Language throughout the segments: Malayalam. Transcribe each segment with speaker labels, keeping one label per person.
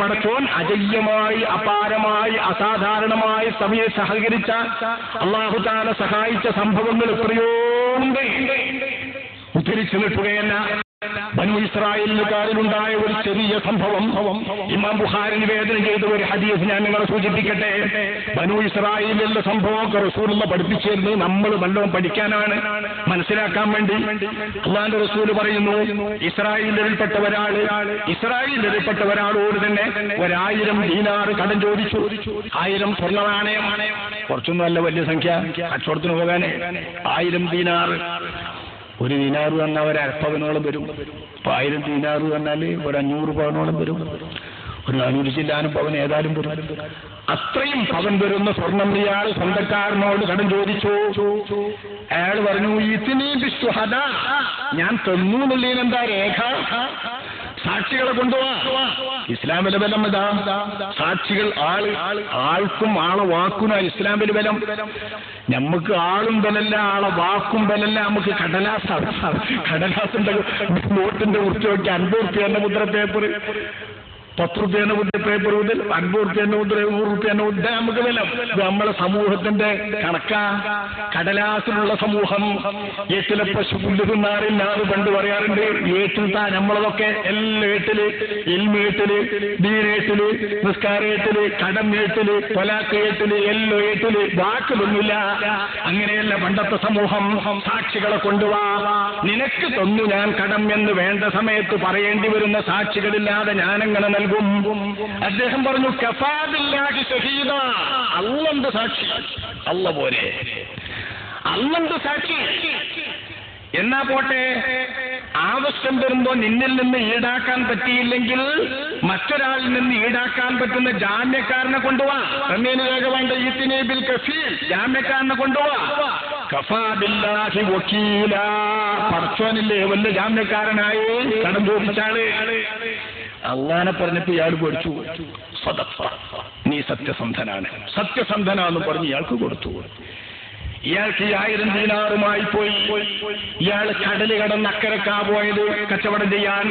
Speaker 1: പടച്ചോൻ അജയ്യമായി അപാരമായി അസാധാരണമായി സമയം സഹകരിച്ച അല്ലാഹു തആല സഹായിച്ച സംഭവങ്ങൾ എത്രയോ ഉണ്ട്. ഉദ്ധരിച്ചു നിൽക്കുകയല്ല. ബനൂ ഇസ്രായേലുകാരിലുണ്ടായ ഒരു ചെറിയ സംഭവം ഇമാം ബുഖാരി നിവേദനം ചെയ്ത ഒരു ഹദീസ് ഞാൻ നിങ്ങളെ സൂചിപ്പിക്കട്ടെ. ബനൂ ഇസ്രായേലിലെ സംഭവമൊക്കെ റസൂലുള്ള പഠിപ്പിച്ചിരുന്നത് നമ്മൾ വല്ലതും പഠിക്കാനാണ്, മനസ്സിലാക്കാൻ വേണ്ടി. അല്ലാഹുവിന്റെ റസൂൽ പറയുന്നു, ഇസ്രായേലിൽപ്പെട്ട ഒരാളോട് തന്നെ 1000 ദീനാർ കടം ചോദിച്ചു. 1000 സ്വർണ്ണ നാണയം, കുറച്ചൊന്നും അല്ല, വലിയ സംഖ്യ. കച്ചവടത്തിന് പോകാനേ 1000 ദീനാർ. ഒരു ദീനാറ് തന്നാൽ ഒരു അരപ്പവനോളം വരും. 1000 ദീനാറ് തന്നാൽ ഒരു 500 പവനോളം വരും. ഒരു 400 ചില്ലാനും പവൻ ഏതായാലും വരും. അത്രയും പവൻ വരുന്ന സ്വർണം ഇയാൾ സ്വന്തക്കാരനോട് കടം ചോദിച്ചു. അയാൾ പറഞ്ഞു, ഞാൻ തന്നു എന്നുള്ളതിനെന്താ രേഖ? സാക്ഷികളെ കൊണ്ടുപോവാ. ഇസ്ലാമിലെ ബലം ഇതാ. സാക്ഷികൾ ആൾക്കും ആളെ വാക്കുനാ ഇസ്ലാമിൽ ബലം. നമുക്ക് ആളും ബലല്ല, ആളെ വാക്കും ബലല്ല. നമുക്ക് കടലാസിന്റെ നോട്ടിന്റെ കുറിച്ച് നോക്കി 50 റുപ്യേന്റെ മുദ്ര പേപ്പർ, 10 റുപ്യേന്റെ മുദ്ര പേപ്പർ മുതൽ 50 റുപ്യേന്റെ മുദ്ര, 100 റുപ്യേന്റെ മുദ്ര നമുക്ക് ബലം. നമ്മളെ സമൂഹത്തിന്റെ കണക്കാ. കടലാസിലുള്ള സമൂഹം. ഏറ്റിലെ പശു പുല്ല് തിന്നാറില്ലാറ് പണ്ട് പറയാറുണ്ട്. ഏറ്റിൽ താ നമ്മളതൊക്കെ എല്ലാ ഏട്ടില്, ഇൽമേട്ടില്, ദീനേട്ടില്, നിസ്കാരേട്ടില്, കടം ഏട്ടില്, തൊലാക്ക് ഏട്ടില്, എല്ലോ ഏട്ടില്, വാക്കിലൊന്നുമില്ല. അങ്ങനെയല്ല പണ്ടത്തെ സമൂഹം. സാക്ഷികളെ കൊണ്ടുവാ. നിനക്ക് തന്നു ഞാൻ കടം എന്ന് വേണ്ട സമയത്ത് പറയേണ്ടി വരുന്ന സാക്ഷികളില്ലാതെ ഞാനെങ്ങനെ നൽകും? അദ്ദേഹം പറഞ്ഞു, കഫാ ബില്ലാഹി ഷഹീദ. അല്ലാഹുവിന്റെ സാക്ഷി, അല്ലാഹ് പോരെ, അല്ലാഹുവിന്റെ സാക്ഷി. എന്നാ പോട്ടെ, ആവശ്യം വരുമ്പോ നിന്നിൽ നിന്ന് ഈടാക്കാൻ പറ്റിയില്ലെങ്കിൽ മറ്റൊരാളിൽ നിന്ന് ഈടാക്കാൻ പറ്റുന്ന ജാമ്യക്കാരനെ കൊണ്ടുപോവാ. ജാമ്യക്കാരനെ കൊണ്ടുപോവാ. കഫാ ബില്ലാഹി വക്കീല. പടച്ചോനില്ലേ വല്ല ജാമ്യക്കാരനായി കടം ചോദിച്ചാള്. അള്ളാനെ പറഞ്ഞിട്ട് ഇയാൾ പഠിച്ചു, നീ സത്യസന്ധനാന്ന് പറഞ്ഞ് ഇയാൾക്ക് കൊടുത്തു. ഇയാൾക്ക് 1000 ദീനാറുമായി പോയി. ഇയാൾ കടല് കടന്ന് അക്കരക്കാ പോയത് കച്ചവടം ചെയ്യാൻ.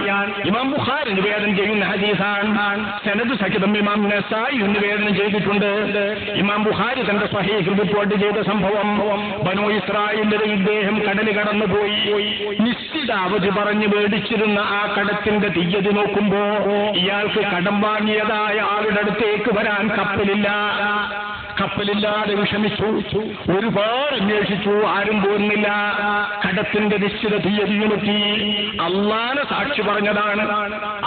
Speaker 1: ഇമാം ബുഖാരി നിവേദനം ചെയ്യുന്ന ഹദീസാണ്. സനദ് സഹിതം ഇമാം നസായി നിവേദനം ചെയ്തിട്ടുണ്ട്. ഇമാം ബുഖാരി തന്റെ സ്വഹീഹിൽ റിപ്പോർട്ട് ചെയ്ത സംഭവം. ബനൂ ഇസ്രായേലിൽ ഇദ്ദേഹം കടല് കടന്നു പോയി. നിശ്ചിത അവധി പറഞ്ഞ് മേടിച്ചിരുന്ന ആ കടത്തിന്റെ തീയതി നോക്കുമ്പോ ഇയാൾക്ക് കടം വാങ്ങിയതായ ആളുടെ അടുത്തേക്ക് വരാൻ കപ്പലില്ലാതെ വിഷമിച്ചു. ഒരുപാട് അന്വേഷിച്ചു, ആരും പോരുന്നില്ല. കടത്തിന്റെ നിശ്ചിത തീയതി നോക്കി. അള്ളാനെ സാക്ഷി പറഞ്ഞതാണ്,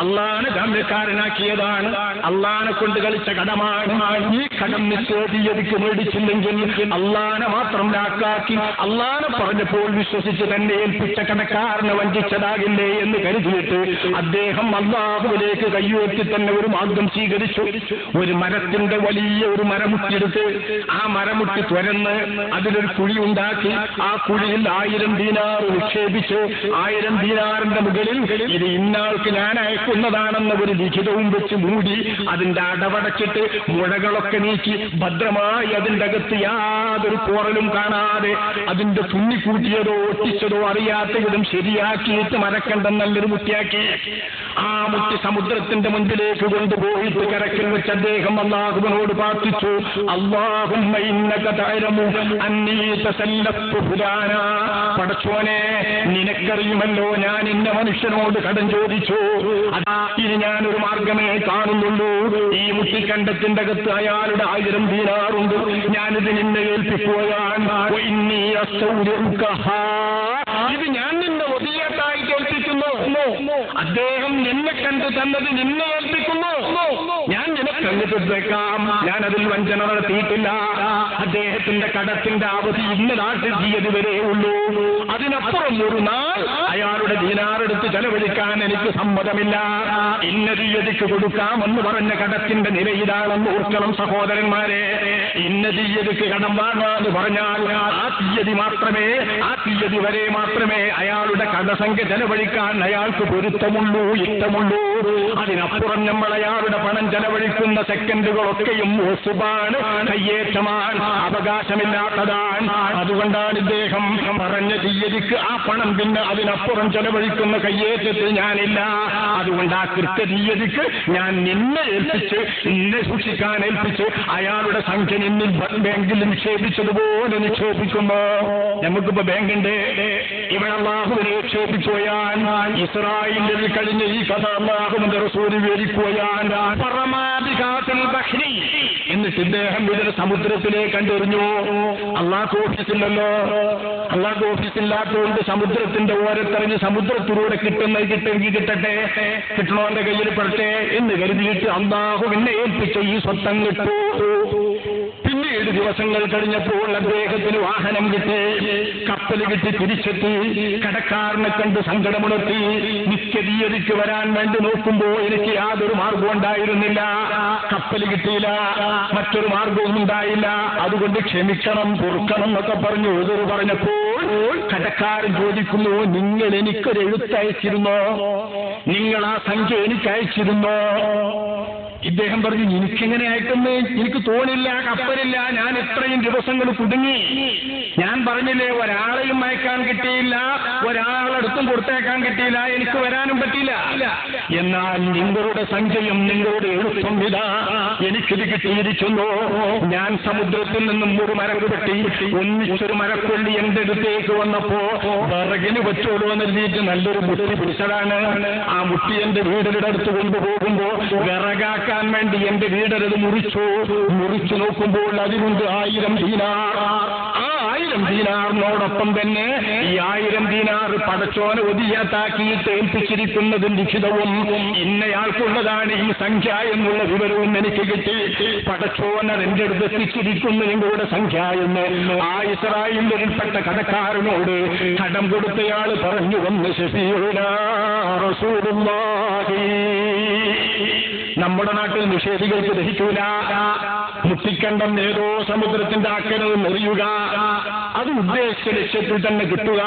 Speaker 1: അള്ളാനെ ജാമ്യക്കാരനാക്കിയതാണ്, അള്ളാനെ കൊണ്ട് കളിച്ച കടമാണ്. ഈ കടം നിശ്ചിത തീയതിക്ക് മേടിച്ചില്ലെങ്കിൽ അള്ളാനെ മാത്രം ലാക്കാക്കി അള്ളാനെ പറഞ്ഞപ്പോൾ വിശ്വസിച്ച് തന്നെ ഏൽപ്പിച്ച കടക്കാരനെ വഞ്ചിച്ചതാകില്ലേ എന്ന് കരുതിയിട്ട് അദ്ദേഹം അള്ളാഹുവിലേക്ക് കയ്യുയർത്തി തന്നെ ഒരു മാർഗം സ്വീകരിച്ചു. ഒരു മരത്തിന്റെ വലിയ ഒരു മരമുട്ടിയെടുത്ത് ആ മരമുട്ടി തുരന്ന് അതിലൊരു കുഴി ഉണ്ടാക്കി ആ കുഴിയിൽ 1000 ദീനാർ നിക്ഷേപിച്ച് 1000 ദീനാറിന്റെ മുകളിൽ ഇത് ഇന്നാൾക്ക് ഞാൻ അയക്കുന്നതാണെന്ന ഒരു ലിഖിതവും വെച്ച് മൂടി അതിന്റെ അടവടച്ചിട്ട് മുഴകളൊക്കെ നീക്കി ഭദ്രമായി അതിന്റെ അകത്ത് യാതൊരു പോറലും കാണാതെ അതിന്റെ തുന്നിക്കൂട്ടിയതോ ഒട്ടിച്ചതോ അറിയാത്ത വിധം ശരിയാക്കിയിട്ട് മരക്കണ്ടം നല്ലൊരു മുട്ടിയാക്കി ആ മുട്ടി സമുദ്രത്തിന്റെ മുൻപിലേക്ക് കൊണ്ടുപോയിട്ട് കരക്കിൽ വെച്ച് അദ്ദേഹം അല്ലാഹുവിനോട് പ്രാർത്ഥിച്ചു, അല്ലാഹുമ്മ ഇന്നക തഅലമു അന്നീ തസല്ലഫ്തു ഫുലാനാ. പടച്ചോനെ, നിനക്കറിയുമല്ലോ ഞാൻ ഇന്ന മനുഷ്യനോട് കടം ചോദിച്ചു. അതാ ഇനി ഞാനൊരു മാർഗമേ കാണുന്നുള്ളൂ. ഈ മുട്ടിക്കണ്ടത്തിന്റെ അകത്ത് അയാളുടെ 1000 ദീനാറുണ്ട്. ഞാനിത് നിന്നെ ഏൽപ്പിക്കുകയാണ്. ഇത് ഞാൻ നിന്നെ വസിയത്തായി കേൾപ്പിക്കുന്നു. അദ്ദേഹം നിന്നെ കണ്ടു തന്നത് നിന്നെ ഏൽപ്പിക്കുന്നു. ഞാൻ നിനക്ക് അങ്ങേക്കാം. ഞാൻ അതിൽ വഞ്ചന നടത്തിയിട്ടില്ല. അദ്ദേഹത്തിന്റെ കടത്തിന്റെ അവധി ഇന്ന നാട്ടിൽ തീയതി വരെ ഉള്ളൂ. അതിനപ്പുറം ഒരു നാൾ അയാളുടെ ദീനാറെടുത്ത് ചെലവഴിക്കാൻ എനിക്ക് സമ്മതമില്ല. ഇന്ന തീയതിക്ക് കൊടുക്കാമെന്ന് പറഞ്ഞ കടത്തിന്റെ നില ഇതാണെന്ന് ഓർക്കണം സഹോദരന്മാരെ. ഇന്ന തീയതിക്ക് കടം വാങ്ങാന്ന് പറഞ്ഞാൽ ആ തീയതി മാത്രമേ, ആ തീയതി വരെ മാത്രമേ അയാളുടെ കടസംഖ്യ ചെലവഴിക്കാൻ അയാൾക്ക് പൊരുത്തമുള്ളൂ, ഇഷ്ടമുള്ളൂ. അതിനപ്പുറം നമ്മൾ അയാളുടെ പണം ചെലവഴിക്കുന്ന സെക്കൻഡുകളൊക്കെയും ഒസുബാണ്, കയ്യേറ്റമാണ്, അവകാശമില്ലാത്തതാണ്. അതുകൊണ്ടാണ് ഇദ്ദേഹം പറഞ്ഞ തീയതിക്ക് ആ പണം പിന്നെ അതിനപ്പുറം ചെലവഴിക്കുന്ന കയ്യേറ്റത്തിൽ ഞാനില്ല. അതുകൊണ്ട് ആ കൃത്യ തീയതിക്ക് ഞാൻ നിന്നെ ഏൽപ്പിച്ച്, നിന്നെ സൂക്ഷിക്കാൻ ഏൽപ്പിച്ച് അയാളുടെ സംഖ്യ നിന്നിൽ ബാങ്കിൽ നിക്ഷേപിച്ചതുപോലെ നിക്ഷേപിക്കുമ്പോ നമുക്കിപ്പോ ബാങ്കുണ്ട്, ഇവിടെ അല്ലാഹുവിനെ നിക്ഷേപിക്കുകയാൻ. ഇസ്രായേലിൽ കഴിഞ്ഞ ഈ കഥ അല്ലാഹുവിന്റെ റസൂൽ വിവരിക്കുകയാൻ. എന്നിട്ട് ഇദ്ദേഹം ഇതിന് സമുദ്രത്തിലേക്ക് കണ്ടെറിഞ്ഞു. അള്ളാഹു ഓഫീസില്ലല്ലോ, അള്ളാഹു ഓഫീസില്ലാത്തതുകൊണ്ട് സമുദ്രത്തിന്റെ ഓരത്തെറിഞ്ഞ് സമുദ്രത്തിലൂടെ കിട്ടുന്നത് കിട്ടുമെങ്കിൽ കിട്ടട്ടെ, കിട്ടണോന്റെ കയ്യിൽ പെടട്ടെ എന്ന് കരുതിയിട്ട് അള്ളാഹുവിനെ ഏൽപ്പിച്ച ഈ സ്വത്തം കിട്ടു. പിന്നീട് ദിവസങ്ങൾ കഴിഞ്ഞപ്പോൾ അദ്ദേഹത്തിന് വാഹനം കിട്ടി, കപ്പൽ കിട്ടി, തിരിച്ചെത്തി. കടക്കാരനെ കണ്ട് സങ്കടമുണർത്തി. നിത്യ തീയതിക്ക് വരാൻ വേണ്ടി നോക്കുമ്പോ എനിക്ക് യാതൊരു മാർഗവും ഉണ്ടായിരുന്നില്ല, കപ്പൽ കിട്ടിയില്ല, മറ്റൊരു മാർഗവും ഉണ്ടായില്ല, അതുകൊണ്ട് ക്ഷമിക്കണം, പൊറുക്കണം എന്നൊക്കെ പറഞ്ഞു എതിർ പറഞ്ഞപ്പോൾ കടക്കാരൻ ചോദിക്കുന്നു, നിങ്ങൾ എനിക്കൊരു എഴുത്തയച്ചിരുന്നോ? നിങ്ങൾ ആ സംഖ്യ എനിക്ക് അയച്ചിരുന്നോ? ഇദ്ദേഹം പറഞ്ഞു, എനിക്കെങ്ങനെ അയക്കുന്നു, എനിക്ക് തോന്നില്ല, കപ്പലില്ല, ഞാൻ ഇത്രയും ദിവസങ്ങൾ കുടുങ്ങി. ഞാൻ പറഞ്ഞില്ലേ, ഒരാളെയും അയക്കാൻ കിട്ടിയില്ല, ഒരാളെടുത്തും കൊടുത്തേക്കാൻ കിട്ടിയില്ല, എനിക്ക് വരാനും പറ്റിയില്ല. എന്നാൽ നിങ്ങളുടെ സംഖ്യയും നിങ്ങളുടെ എഴുത്തും ഇതാ, എനിക്കിത് കിട്ടിയിരിക്കുന്നു. ഞാൻ സമുദ്രത്തിൽ നിന്നും ഒരു മരം വെട്ടി ഒന്നിച്ചൊരു മരക്കൊള്ളി എന്റെ അടുത്തേക്ക് വന്നപ്പോ വിറകിന് പറ്റുള്ളൂ എന്നെഴുതിയിട്ട് നല്ലൊരു മുട്ടി പിടിച്ചതാണ്. ആ മുട്ടി എന്റെ വീടിന്റെ അടുത്ത് കൊണ്ടുപോകുമ്പോ വിറകാക്കാൻ വേണ്ടി എന്റെ വീടരത് മുറിച്ചു നോക്കുമ്പോൾ അതിനുണ്ട് 1000 ദീനാർ. ആ 1000 ദീനാറിനോടൊപ്പം തന്നെ ഈ 1000 ദീനാർ പടച്ചോനെ ഒതിയാത്താക്കിയിട്ട് ഏൽപ്പിച്ചിരിക്കുന്നത് ലിഖിതവും ഇന്നയാൾക്കുള്ളതാണ് ഈ സംഖ്യ എന്നുള്ള വിവരവും എനിക്ക് കിട്ടി. പടച്ചോൻ അതെന്റെ അടുത്ത് എത്തിച്ചിരിക്കുന്നു നിങ്ങളുടെ സംഖ്യ എന്ന്. ആ ഇസ്രായേലിൽപ്പെട്ട കടക്കാരനോട് കടം കൊടുത്തയാൾ പറഞ്ഞു വന്ന് ശഫീഉനാ റസൂലുള്ളാഹി. നമ്മുടെ നാട്ടിൽ നിഷേധികൾക്ക് ദഹിക്കൂല. മുട്ടിക്കണ്ടം ഏതോ സമുദ്രത്തിന്റെ അക്കരെ എറിയുക, അത് ഉദ്ദേശിച്ച ലക്ഷ്യത്തിൽ തന്നെ കിട്ടുക.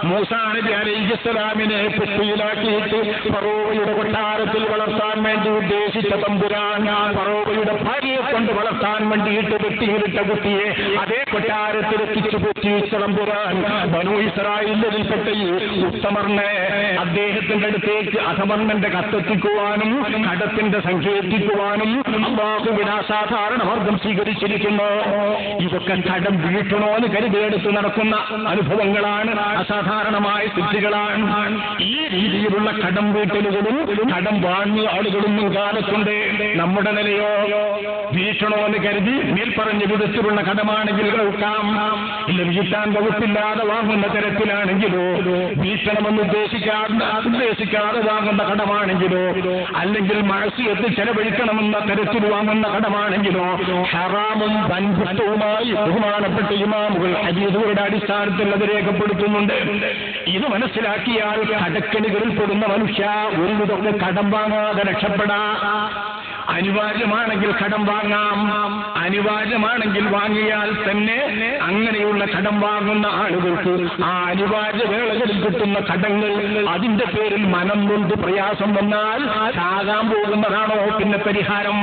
Speaker 1: മൂസാ നബി അലൈഹിസ്സലാമിനെ പെട്ടിയിലാക്കിയിട്ട് ഫറോവയുടെ കൊട്ടാരത്തിൽ വളർത്താൻ വേണ്ടി ഉദ്ദേശിച്ച തമ്പുരാൻ ഫറോവയുടെ ഭാര്യയെ കൊണ്ട് വളർത്താൻ വേണ്ടിയിട്ട് പെട്ടിയിലിട്ട കുട്ടിയെ അതേ കൊട്ടാരത്തിൽ എത്തിച്ചു പൊറ്റിച്ച തമ്പുരാൻ ബനൂ ഇസ്രായേലിൽപ്പെട്ട ഈ ഉത്തമർനെ അദ്ദേഹത്തിന്റെ അടുത്തേക്ക് അധമർണന്റെ കത്തെത്തിക്കുവാനും കടത്തിന്റെ സംഖ്യ എത്തിക്കുവാനും അല്ലാഹുവിന് അസാധാരണ മാർഗം സ്വീകരിച്ചിരിക്കുന്നു. ഇതൊക്കെ കടം വീട്ടണോ എന്ന് കരുതിയെടുത്ത് നടക്കുന്ന അനുഭവങ്ങളാണ്, അസാധാരണമായ സ്ഥിതികളാണ്. ഈ രീതിയിലുള്ള കടം വീട്ടലുകളും കടം വാങ്ങിയ ആളുകളും കാലത്തുണ്ട്. നമ്മുടെ നിലയോ വീട്ടണോ എന്ന് കരുതി മേൽപ്പറഞ്ഞ വിധത്തിലുള്ള കടമാണെങ്കിൽ കേൾക്കാം, ഇല്ല വീട്ടാൻ വകുപ്പില്ലാതെ വാങ്ങുന്ന തരത്തിലാണെങ്കിലോ, വീട്ടണമെന്ന് ഉദ്ദേശിക്കാതെ വാങ്ങുന്ന കടമാണെങ്കിലോ, അല്ലെങ്കിൽ മഴസിയത്ത് ചെലവഴിക്കണമെന്ന തരത്തിൽ വാങ്ങുന്ന കടമാണെങ്കിലോ ഹറാമും വൻകുറ്റവുമായി ബഹുമാനപ്പെട്ട ഇമാമുകൾ ഹദീസുകളുടെ അടിസ്ഥാനത്തിൽ അത് രേഖപ്പെടുത്തുന്നുണ്ട്. ഇത് മനസ്സിലാക്കിയാൽ കടക്കെണികളിൽ പെടുന്ന മനുഷ്യ ഒരു വിധം കടം വാങ്ങാതെ രക്ഷപ്പെടാം. അനിവാര്യമാണെങ്കിൽ കടം വാങ്ങാം, അനിവാര്യമാണെങ്കിൽ വാങ്ങിയാൽ തന്നെ അങ്ങനെയുള്ള കടം വാങ്ങുന്ന ആളുകൾക്ക് ആ അനിവാര്യ വേളകളിൽ കിട്ടുന്ന കടങ്ങൾ അതിന്റെ പേരിൽ മനം കൊണ്ട് പ്രയാസം വന്നാൽ താകാൻ പോകുന്നതാണോ പിന്നെ പരിഹാരം?